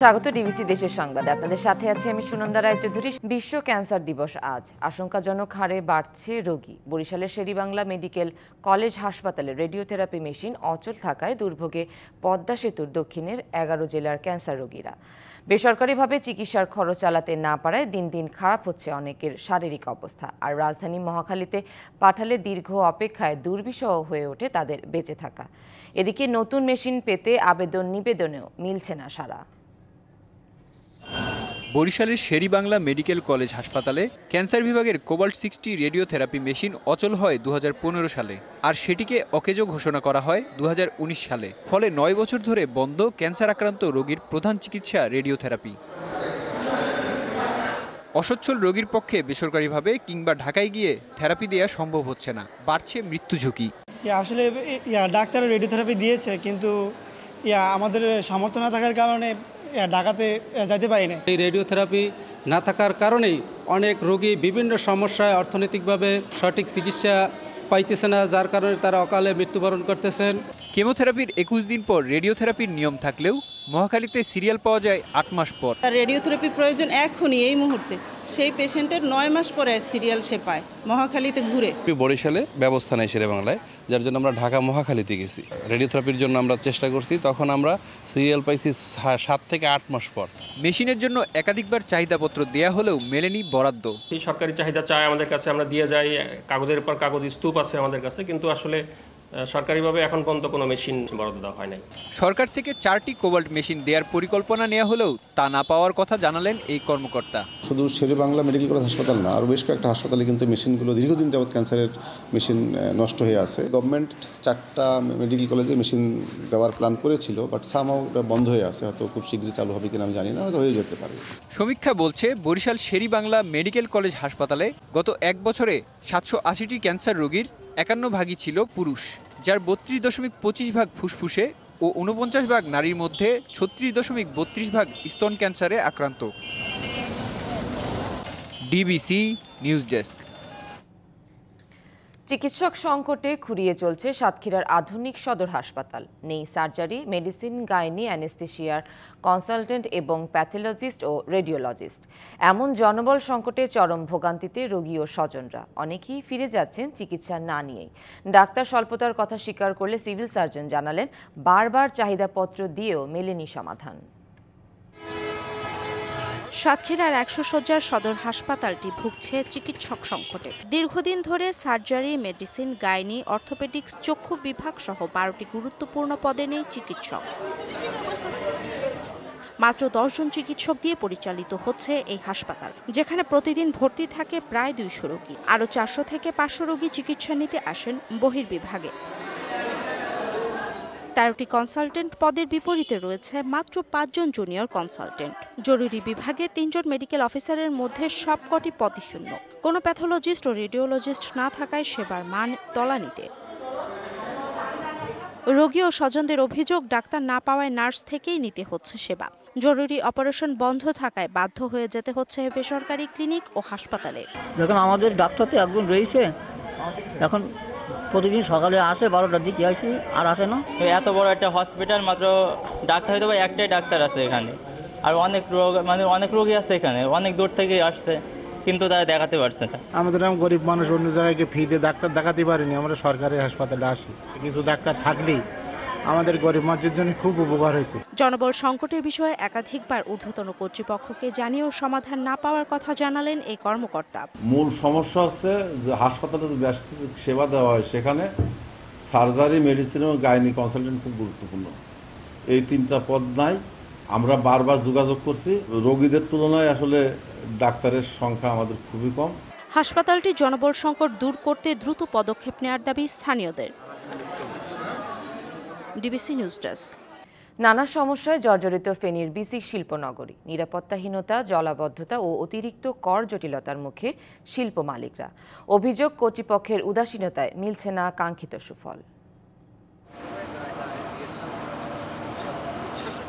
স্বাগত ডিবিসি দেশের সংবাদে। আপনাদের সাথে আছি আমি সুনন্দা রায়চৌধুরী। বিশ্ব ক্যান্সার দিবস আজ। আশঙ্কাজনক হারে বাড়ছে রোগী। বরিশালের শেরেবাংলা মেডিকেল কলেজ হাসপাতালে রেডিওথেরাপি মেশিন অচল থাকায় দুর্ভোগে পদ্মা সেতুর দক্ষিণের 11 জেলার ক্যান্সার রোগীরা। বেসরকারিভাবে চিকিৎসার খরচ চালাতে না পারায় দিন দিন খারাপ হচ্ছে অনেকের শারীরিক অবস্থা। আর রাজধানী মহাখালীতে পাঠালে দীর্ঘ অপেক্ষায় দুর্বিষহ হয়ে ওঠে তাদের বেঁচে থাকা। এদিকে নতুন মেশিন পেতে নিবেদনেও মিলছে না সাড়া। বরিশালের শেরেবাংলা মেডিকেল কলেজ হাসপাতালে ক্যান্সার বিভাগের কোবাল্ট-60 রেডিওথেরাপি মেশিন অচল হয় 2015 সালে, আর সেটিকে অকেজো ঘোষণা করা হয় 2019 সালে। ফলে 9 বছর ধরে বন্ধ ক্যান্সার আক্রান্ত রোগীর প্রধান চিকিৎসা রেডিওথেরাপি। অসচ্ছল রোগীর পক্ষে বেসরকারিভাবে কিংবা ঢাকায় গিয়ে থেরাপি দেওয়া সম্ভব হচ্ছে না, বাড়ছে মৃত্যু ঝুঁকি। আসলে ডাক্তার রেডিওথেরাপি দিয়েছে, কিন্তু আমাদের সামর্থ্য না থাকার কারণে ঢাকাতে যেতে পারি না। এই রেডিওথেরাপি না থাকার কারণেই অনেক রোগী বিভিন্ন সমস্যায় অর্থনৈতিকভাবে সঠিক চিকিৎসা পাইতেছে না, যার কারণে তারা অকালে মৃত্যুবরণ করতেছেন। কেমোথেরাপির 21 দিন পর রেডিওথেরাপির নিয়ম থাকলেও মহাখালীতে সিরিয়াল পাওয়া যায় 8 মাস পর। রেডিওথেরাপি প্রয়োজন এখনই এই মুহূর্তে, সেই পেশেন্টের 9 মাস পরে সিরিয়াল সে পায় মহাখালীতে ঘুরে। বরিশালে ব্যবস্থা নেই শেরেবাংলায়, যার জন্য আমরা ঢাকা মহাখালীতে গেছি রেডিওথেরাপির জন্য আমরা চেষ্টা করছি। তখন আমরা সিরিয়াল পাইছি 7 থেকে 8 মাস পর। মেশিনের জন্য একাধিকবার চাহিদাপত্র দেয়া হলেও মেলেনি বরাদ্দ। এই সরকারি চাহিদা চায় আমাদের কাছে, আমরা দিয়ে যাই, কাগজের পর কাগজ স্তূপ আছে আমাদের কাছে, কিন্তু আসলে সরকারিভাবে এখন পর্যন্ত কোনো মেশিন বরাদ্দ দেওয়া হয় নাই। সরকার থেকে 4টি কোবাল্ট মেশিন দেওয়ার পরিকল্পনা নেওয়া হলেও তা না পাওয়ার কথা জানালেন এই কর্মকর্তা। শুধু শেরেবাংলা মেডিকেল কলেজ হাসপাতাল না, আরও বেশ কয়েকটা হাসপাতালে কিন্তু মেশিনগুলো দীর্ঘদিন যাবৎ ক্যান্সারের মেশিন নষ্ট হয়ে আছে। গভর্নমেন্ট 4টা মেডিকেল কলেজে মেশিন দেওয়ার প্ল্যান করেছিল, বাট সামহাও বন্ধ হয়ে আছে। হয়তো খুব শীঘ্রই চালু হবে কিনা আমি জানি না, হয়তো হয়ে যেতে পারে। সমীক্ষা বলছে বরিশাল শেরেবাংলা মেডিকেল কলেজ হাসপাতালে গত 1 বছরে 780টি ক্যান্সার রোগীর 51 ভাগই ছিল পুরুষ, যার 32.25 ভাগ ফুসফুসে ও 49 ভাগ নারীর মধ্যে 36.32 ভাগ স্তন ক্যান্সারে আক্রান্ত। DBC news desk. চিকিৎসক সংকটে খুঁড়িয়ে চলছে সাতক্ষীরার আধুনিক সদর হাসপাতাল। নেই সার্জারি, মেডিসিন, গাইনি, অ্যানেস্থেশিয়ার কনসালটেন্ট এবং প্যাথোলজিস্ট ও রেডিওলজিস্ট। এমন জনবল সংকটে চরম ভোগান্তিতে রোগী ও স্বজনরা। অনেকেই ফিরে যাচ্ছেন চিকিৎসা না নিয়েই। ডাক্তার স্বল্পতার কথা স্বীকার করলে সিভিল সার্জন জানালেন, বারবার চাহিদাপত্র দিয়েও মেলেনি সমাধান। সাতক্ষীরার 100 শয্যার সদর হাসপাতালটি ভুগছে চিকিৎসক সংকটে। দীর্ঘদিন ধরে সার্জারি, মেডিসিন, গাইনি, অর্থোপেডিক্স, চক্ষু বিভাগ সহ 12টি গুরুত্বপূর্ণ পদে নেই চিকিৎসক। মাত্র 10 জন চিকিৎসক দিয়ে পরিচালিত হচ্ছে এই হাসপাতাল, যেখানে প্রতিদিন ভর্তি থাকে প্রায় 200 রোগী। আরও 400 থেকে 500 রোগী চিকিৎসা নিতে আসেন বহির্বিভাগে। 13টি কনসালটেন্ট পদের বিপরীতে রয়েছে মাত্র 5 জন জুনিয়র কনসালটেন্ট। জরুরি বিভাগে 3 জন মেডিকেল অফিসারের মধ্যে সবকটি পদই শূন্য। কোনো প্যাথোলজিস্ট ও রেডিওলজিস্ট না থাকায় সেবার মান তলানিতে। রোগী ও স্বজনদের অভিযোগ, ডাক্তার না পাওয়ায় নার্স থেকেই নিতে হচ্ছে সেবা। জরুরি অপারেশন বন্ধ থাকায় বাধ্য হয়ে যেতে হচ্ছে বেসরকারি ক্লিনিক ও হাসপাতালে। যখন আমাদের ডাক্তার তো একজন রয়েছে, এখন প্রতিদিন সকালে আসে 12টার দিকে আসি, আর আসে না। এত বড় একটা হসপিটাল, মাত্র ডাক্তার হয়তো একটাই ডাক্তার আছে এখানে, আর অনেক রোগী আছে এখানে, অনেক দূর থেকে আসছে, কিন্তু তারা দেখাতে পারছে না। আমাদের গরিব মানুষ অন্য জায়গায় ফি দিয়ে ডাক্তার দেখাতে পারিনি, আমরা সরকারি হাসপাতালে আসি। কিছু ডাক্তার থাকলেই আমাদের গরিব মানুষের জন্য খুব উপকার হইতো। জনবল সংকটের বিষয়ে একাধিকবার ঊর্ধ্বতন কর্তৃপক্ষকে জানিয়েও সমাধান না পাওয়ার কথা জানালেন এই কর্মকর্তা। মূল সমস্যা হচ্ছে যে হাসপাতালে যে সেবা দেওয়া হয়, সেখানে সার্জারি, মেডিসিন এবং গাইনি কনসালটেন্ট খুব গুরুত্বপূর্ণ। এই 3টা পদ নাই। আমরা বারবার যোগাযোগ করছি, রোগীদের তুলনায় আসলে ডাক্তারের সংখ্যা আমাদের খুবই কম। হাসপাতালটি জনবল সংকট দূর করতে দ্রুত পদক্ষেপ নেওয়ার দাবি স্থানীয়দের। DBC news desk. নানা সমস্যায় জর্জরিত ফেনীর বিসিক শিল্পনগরী। নিরাপত্তাহীনতা, জলাবদ্ধতা ও অতিরিক্ত কর জটিলতার মুখে শিল্প মালিকরা। অভিযোগ, কর্তৃপক্ষের উদাসীনতায় মিলছে না কাঙ্ক্ষিত সুফল।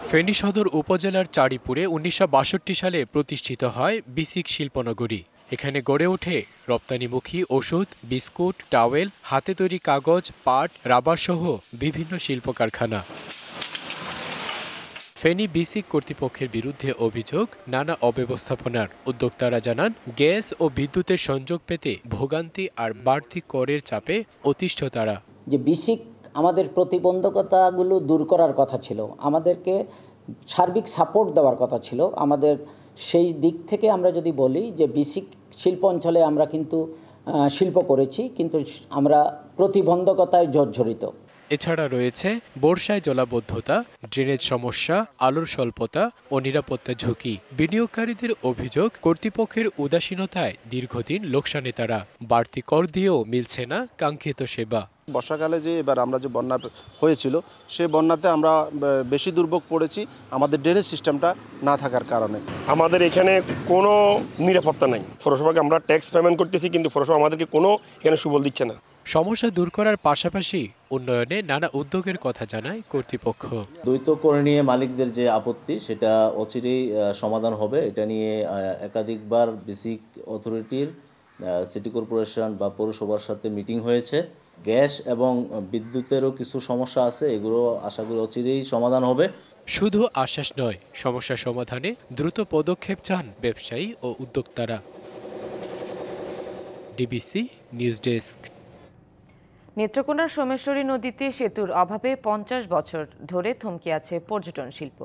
ফেনী সদর উপজেলার চাড়িপুরে 1962 সালে প্রতিষ্ঠিত হয় বিসিক শিল্পনগরী। এখানে গড়ে ওঠে রপ্তানিমুখী ওষুধ, বিস্কুট, টাওয়েল, হাতে তৈরি কাগজ, পাট, রাবার সহ বিভিন্ন শিল্প কারখানা। ফেনী বিসিক কর্তৃপক্ষের বিরুদ্ধে অভিযোগ নানা অব্যবস্থাপনার। উদ্যোক্তারা জানান, গ্যাস ও বিদ্যুতের সংযোগ পেতে ভোগান্তি আর বাড়তি করের চাপে অতিষ্ঠ তারা। যে বিসিক আমাদের প্রতিবন্ধকতাগুলো দূর করার কথা ছিল, আমাদেরকে সার্বিক সাপোর্ট দেওয়ার কথা ছিল। আমাদের সেই দিক থেকে আমরা যদি বলি যে বিসিক শিল্প অঞ্চলে আমরা কিন্তু শিল্প করেছি, কিন্তু আমরা প্রতিবন্ধকতায় জর্জরিত। এছাড়া রয়েছে বর্ষায় জলাবদ্ধতা, ড্রেনেজ সমস্যা, আলোর স্বল্পতা ও নিরাপত্তা ঝুঁকি। বিনিয়োগকারীদের অভিযোগ, কর্তৃপক্ষের উদাসীনতায় দীর্ঘদিন লোকসানে তারা। বাড়তি কর দিয়েও মিলছে না কাঙ্ক্ষিত সেবা। বর্ষাকালে যে এবার আমরা যে বন্যা হয়েছিল, সেই বন্যাতে আমরা বেশি দুর্ভোগ পড়েছি আমাদের ড্রেনেজ সিস্টেমটা না থাকার কারণে। আমাদের এখানে কোনো নিরাপত্তা নাই। পৌরসভাকে আমরা ট্যাক্স পেমেন্ট করতেছি, কিন্তু পৌরসভা আমাদেরকে কোনো এখানে সুবল দিচ্ছে না। সমস্যা দূর করার পাশাপাশি উন্নয়নে নানা উদ্যোগের কথা জানায় কর্তৃপক্ষ। দ্বৈত করে নিয়ে মালিকদের যে আপত্তি, সেটা অচিরেই সমাধান হবে। এটা নিয়ে একাধিকবার বিসিক অথরিটির, সিটি কর্পোরেশন বা পৌরসভার সাথে মিটিং হয়েছে। গ্যাস এবং বিদ্যুতেরও কিছু সমস্যা আছে, এগুলো আশা করি অচিরেই সমাধান হবে। শুধু আশ্বাস নয়, সমস্যা সমাধানে দ্রুত পদক্ষেপ চান ব্যবসায়ী ও উদ্যোক্তারা। DBC news desk. নেত্রকোনার সোমেশ্বরী নদীতে সেতুর অভাবে 50 বছর ধরে থমকে আছে পর্যটন শিল্প।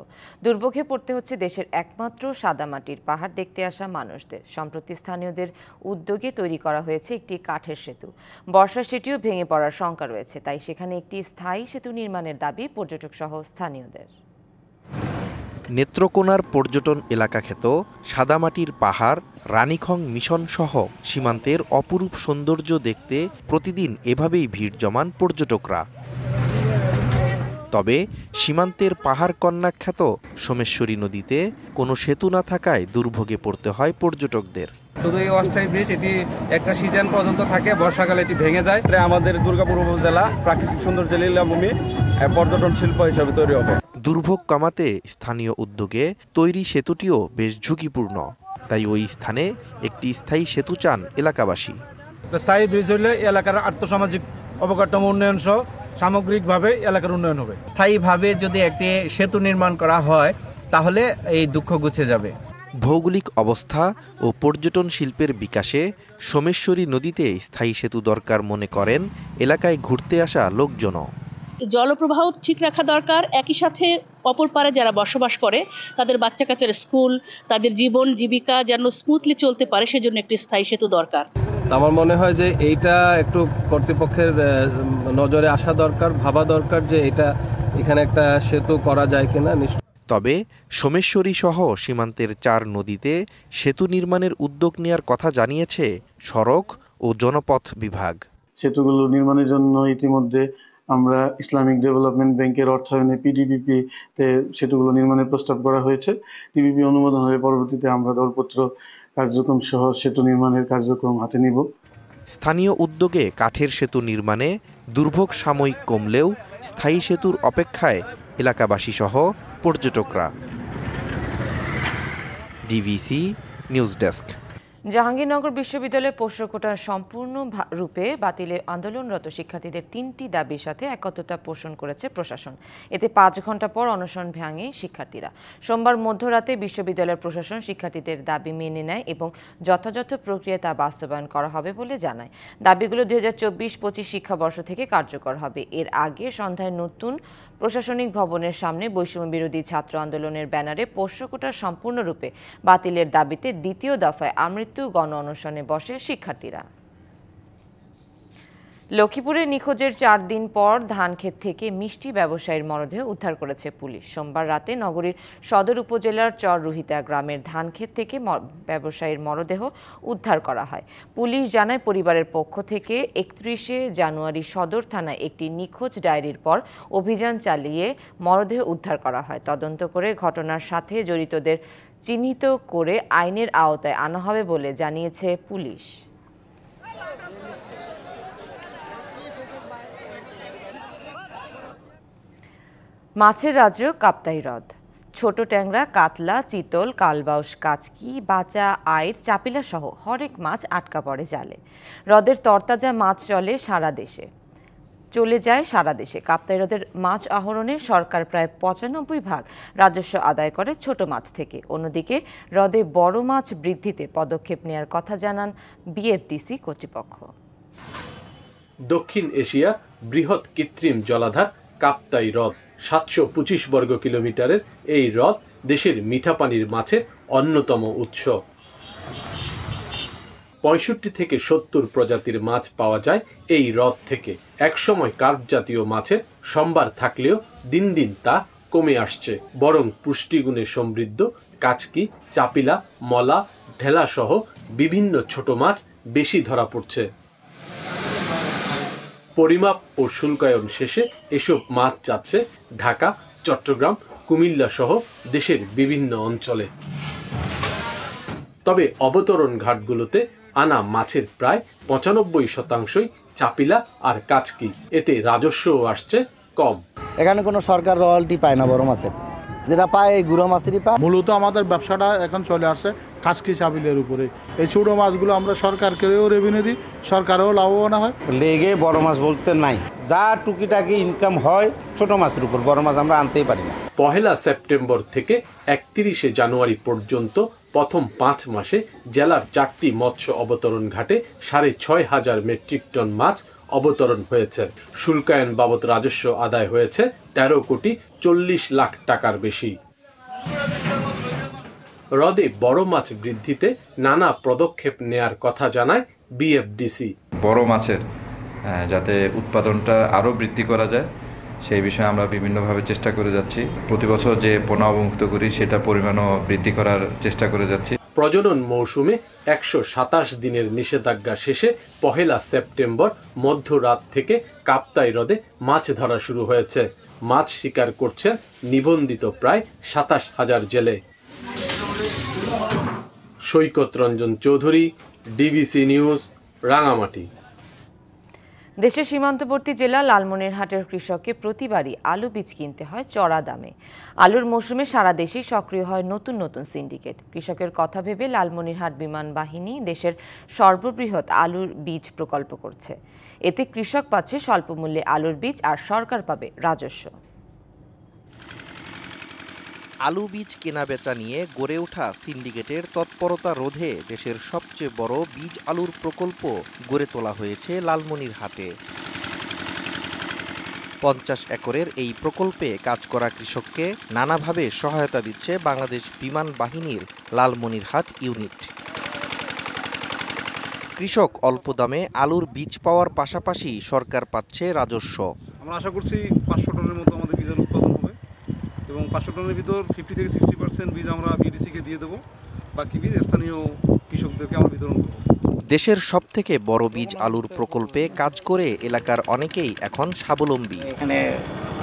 দুর্ভোগে পড়তে হচ্ছে দেশের একমাত্র সাদামাটির পাহাড় দেখতে আসা মানুষদের। সম্প্রতি স্থানীয়দের উদ্যোগে তৈরি করা হয়েছে একটি কাঠের সেতু। বর্ষায় সেটিও ভেঙে পড়ার শঙ্কা রয়েছে, তাই সেখানে একটি স্থায়ী সেতু নির্মাণের দাবি পর্যটক সহ স্থানীয়দের। নেত্রকোনার পর্যটন এলাকা খ্যাত সাদামাটির পাহাড়, রানীখং মিশন সহ সীমান্তের অপরূপ সৌন্দর্য দেখতে প্রতিদিন এভাবেই ভিড় জমান পর্যটকরা। তবে সীমান্তের পাহাড় কন্যা খ্যাত সোমেশ্বরী নদীতে কোনো সেতু না থাকায় দুর্ভোগে পড়তে হয় পর্যটকদের। শুধু এই অস্থায়ী ব্রিজ, এটি একটা সিজন পর্যন্ত থাকে, বর্ষাকালে এটি ভেঙে যায়। আমাদের দুর্গাপুর উপজেলা প্রাকৃতিক সৌন্দর্য লীলাভূমি পর্যটন শিল্প হিসেবে তৈরি হবে। দুর্ভোগ কমাতে স্থানীয় উদ্যোগে তৈরি সেতুটিও বেশ ঝুঁকিপূর্ণ, তাই ওই স্থানে একটি স্থায়ী সেতু চান এলাকাবাসী। স্থায়ী ব্রিজ হলে এলাকার আর্থসামাজিক অবকাঠামো উন্নয়ন সহ সামগ্রিকভাবে এলাকার উন্নয়ন হবে। স্থায়ীভাবে যদি একটি সেতু নির্মাণ করা হয়, তাহলে এই দুঃখ ঘুচে যাবে। ভৌগোলিক অবস্থা ও পর্যটন শিল্পের বিকাশে সোমেশ্বরী নদীতে স্থায়ী সেতু দরকার মনে করেন এলাকায় ঘুরতে আসা লোকজনও। জলপ্রবাহ ঠিক রাখা দরকার, একই সাথে অপর পারে যারা বসবাস করে তাদের বাচ্চা কাচ্চার স্কুল, তাদের জীবন জীবিকা যেন স্মুথলি চলতে পারে, সেজন্য একটি স্থায়ী সেতু দরকার। আমার মনে হয় যে এইটা একটু কর্তৃপক্ষের নজরে আসা দরকার, ভাবা দরকার যে এখানে একটা সেতু করা যায় কিনা। তবে সোমেশ্বরী সহ সীমান্তের 4 নদীতে সেতু নির্মাণের উদ্যোগ নেওয়ার কথা জানিয়েছে সড়ক ও জনপথ বিভাগ। সেতুগুলো নির্মাণের জন্য ইতিমধ্যে আমরা ইসলামিক ডেভেলপমেন্ট ব্যাংকের অর্থায়নে পিডিবিপি-তে সেতুগুলো নির্মাণের প্রস্তাব করা হয়েছে। ডিবিপি অনুমোদন হলে পরবর্তীতে আমরা দরপত্র কার্যক্রম সহ সেতু নির্মাণের কার্যক্রম হাতে নিব। স্থানীয় উদ্যোগে কাঠের সেতু নির্মাণে দুর্ভোগ সাময়িক কমলেও স্থায়ী সেতুর অপেক্ষায় এলাকাবাসী সহ পর্যটকরা। DBC news desk. জাহাঙ্গীরনগর বিশ্ববিদ্যালয়ের পোষ্য কোটা সম্পূর্ণ রূপে বাতিলে আন্দোলনরত শিক্ষার্থীদের 3টি দাবির সাথে একত্রতা পোষণ করেছে প্রশাসন। এতে 5 ঘন্টা পর অনশন ভাঙে শিক্ষার্থীরা। সোমবার মধ্যরাতে বিশ্ববিদ্যালয়ের প্রশাসন শিক্ষার্থীদের দাবি মেনে নেয় এবং যথাযথ প্রক্রিয়ায় তা বাস্তবায়ন করা হবে বলে জানায়। দাবিগুলো 2024-25 শিক্ষাবর্ষ থেকে কার্যকর হবে। এর আগে সন্ধ্যায় নতুন প্রশাসনিক ভবনের সামনে বৈষম্য বিরোধী ছাত্র আন্দোলনের ব্যানারে পোষ্য কোটা সম্পূর্ণরূপে বাতিলের দাবিতে দ্বিতীয় দফায় আমৃত্যু গণ অনশনে বসে শিক্ষার্থীরা। লক্ষ্মীপুরে নিখোঁজের 4 দিন পর ধানক্ষেত থেকে মিষ্টি ব্যবসায়ীর মরদেহ উদ্ধার করেছে পুলিশ। সোমবার রাতে নগরীর সদর উপজেলার চররুহিতা গ্রামের ধানক্ষেত থেকে ব্যবসায়ীর মরদেহ উদ্ধার করা হয়। পুলিশ জানায়, পরিবারের পক্ষ থেকে 31শে জানুয়ারি সদর থানায় একটি নিখোঁজ ডায়েরির পর অভিযান চালিয়ে মরদেহ উদ্ধার করা হয়। তদন্ত করে ঘটনার সাথে জড়িতদের চিহ্নিত করে আইনের আওতায় আনা হবে বলে জানিয়েছে পুলিশ। মাছের রাজ্য কাপ্তাই হ্রদ। ছোট ট্যাংরা, কাতলা, চিতল, কালবাউস, কাচকি, বাচা, আইর, চাপিলা সহ হরেক মাছ আটকা পড়ে জালে। হ্রদের তরতাজা মাছ চলে সারা দেশে। চলে যায় সারা দেশে। কাপ্তাই হ্রদের মাছ আহরণে সরকার প্রায় ৯৫% রাজস্ব আদায় করে ছোট মাছ থেকে। অন্যদিকে হ্রদে বড় মাছ বৃদ্ধিতে পদক্ষেপ নেওয়ার কথা জানান বিএফডিসি কর্তৃপক্ষ। দক্ষিণ এশিয়া বৃহৎ কৃত্রিম জলাধার কাপ্তাই হ্রদ ৭২৫ বর্গ কিলোমিটারের এই হ্রদ দেশের মিঠা পানির মাছের অন্যতম উৎস। ৬৫ থেকে ৭০ প্রজাতির মাছ পাওয়া যায় এই হ্রদ থেকে। একসময় কার্প জাতীয় মাছের সম্ভার থাকলেও দিন দিন তা কমে আসছে। বরং পুষ্টিগুণে সমৃদ্ধ কাচকি, চাপিলা, মলা, ঢেলা সহ বিভিন্ন ছোট মাছ বেশি ধরা পড়ছে। পরিমাপ ও শুল্কায়ন শেষে এসব মাছ যাচ্ছে ঢাকা, চট্টগ্রাম, কুমিল্লা সহ দেশের বিভিন্ন অঞ্চলে। তবে অবতরণ ঘাটগুলোতে আনা মাছের প্রায় ৯৫% চাপিলা আর কাচকি। এতে রাজস্বও আসছে কম। এখানে কোনো সরকার রয়্যালটি পায় না বড় মাছের, যেটা পায় এই গুঁড়ো মাছেরই পায়। মূলত আমাদের ব্যবসাটা এখন চলে আসছে কাচকি চাপিলের উপরে। এই ছোট মাছগুলো আমরা সরকারকেও রেভিনিউ দিই, সরকারও লাভবান হয়। লেগে বড় মাছ বলতে নাই, যা টুকিটাকি ইনকাম হয় ছোট মাছের উপর, বড় মাছ আমরা আনতেই পারি না। ১ সেপ্টেম্বর থেকে ৩১ জানুয়ারি পর্যন্ত প্রথম ৫ মাসে জেলার ৪টি মৎস্য অবতরণ ঘাটে ৬৫০০ মেট্রিক টন মাছ অবতরণ হয়েছে। শুল্কায়ন বাবদ রাজস্ব আদায় হয়েছে ১৩,৪০,০০,০০০ টাকার বেশি। হ্রদে বড় মাছ বৃদ্ধিতে নানা পদক্ষেপ নেয়ার কথা জানায় বিএফডিসি। বড় মাছের যাতে উৎপাদনটা আরও বৃদ্ধি করা যায় সেই বিষয়ে আমরা বিভিন্নভাবে চেষ্টা করে যাচ্ছি। প্রতি বছর যে পোনা অবমুক্ত করি সেটা পরিমাণও বৃদ্ধি করার চেষ্টা করে যাচ্ছি। প্রজনন মৌসুমে ১২৭ দিনের নিষেধাজ্ঞা শেষে ১ সেপ্টেম্বর মধ্যরাত থেকে কাপ্তাই হ্রদে মাছ ধরা শুরু হয়েছে। মাছ শিকার করছেন নিবন্ধিত প্রায় ২৭,০০০ জেলে। সৈকত রঞ্জন চৌধুরী, ডিবিসি নিউজ, রাঙামাটি। দেশের সীমান্তবর্তী জেলা লালমনিরহাটের কৃষককে প্রতিবারই আলু বীজ কিনতে হয় চড়া দামে। আলুর মৌসুমে সারা দেশেই সক্রিয় হয় নতুন নতুন সিন্ডিকেট। কৃষকের কথা ভেবে লালমনিরহাট বিমান বাহিনী দেশের সর্ববৃহৎ আলুর বীজ প্রকল্প করছে। এতে কৃষক পাচ্ছে স্বল্প মূল্যে আলুর বীজ আর সরকার পাবে রাজস্ব। আলু বীজ কেনাবেচা নিয়ে গড়ে ওঠা সিন্ডিকেটের তৎপরতা রোধে দেশের সবচেয়ে বড় বীজ আলুর প্রকল্প গড়ে তোলা হয়েছে লালমনিরহাটে। ৫০ একরের এই প্রকল্পে কাজ করা কৃষককে নানাভাবে সহায়তা দিচ্ছে বাংলাদেশ বিমান বাহিনীর লালমনিরহাট ইউনিট। কৃষক অল্প দামে আলুর বীজ পাওয়ার পাশাপাশি সরকার পাচ্ছে রাজস্ব। আমরা আশা করছি ৫০০ টনের মতো আমাদের বীজ আলু উৎপাদন হবে এবং ৫০০ টনের ভিতর 50 থেকে 60% বীজ আমরা বিডিসিকে দিয়ে দেবো, বাকি বীজ স্থানীয় কৃষকদেরকে আমরা বিতরণ করব। দেশের সবথেকে বড় বীজ আলুর প্রকল্পে কাজ করে এলাকার অনেকেই এখন স্বাবলম্বী। এখানে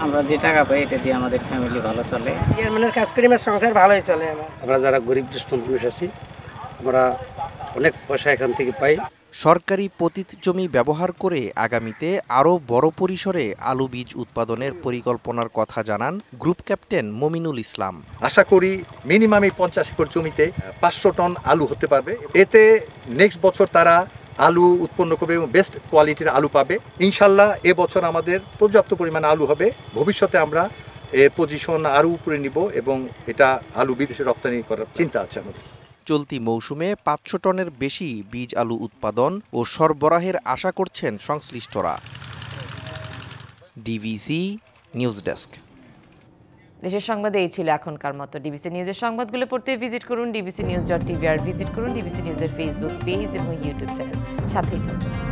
আমরা যে টাকা পাই এটা দিয়ে আমাদের ফ্যামিলি ভালো চলে। চেয়ারম্যানের কাজ করে আমার সংসার ভালোই চলে। আমরা যারা গরিব মানুষ আছি আমরা অনেক পয়সা এখান থেকে পাই। সরকারি পতিত জমি ব্যবহার করে আগামীতে আরও বড় পরিসরে আলু বীজ উৎপাদনের পরিকল্পনার কথা জানান গ্রুপ ক্যাপ্টেন মমিনুল ইসলাম। আশা করি মিনিমাম 50 একর জমিতে 500 টন আলু হতে পারবে। এতে নেক্সট বছর তারা আলু উৎপন্ন করবে এবং বেস্ট কোয়ালিটির আলু পাবে। ইনশাল্লাহ এবছর আমাদের পর্যাপ্ত পরিমাণে আলু হবে। ভবিষ্যতে আমরা এর পজিশন আরও উপরে নিব এবং এটা আলু বিদেশে রপ্তানি করার চিন্তা আছে আমাদের। চলতি মৌসুমে ৫০০ টনের বেশি বীজ আলু উৎপাদন ও সরবরাহের আশা করছেন সংশ্লিষ্টরা। DBC news desk. দেশের সংবাদে এই ছিল এখনকার মতো। ডিবিসি নিউজের সংবাদগুলো পড়তে ভিজিট করুন dbcnews.tv আর ভিজিট করুন ডিবিসি নিউজের ফেসবুক পেজ এবং ইউটিউব চ্যানেল। সাথেই থাকুন।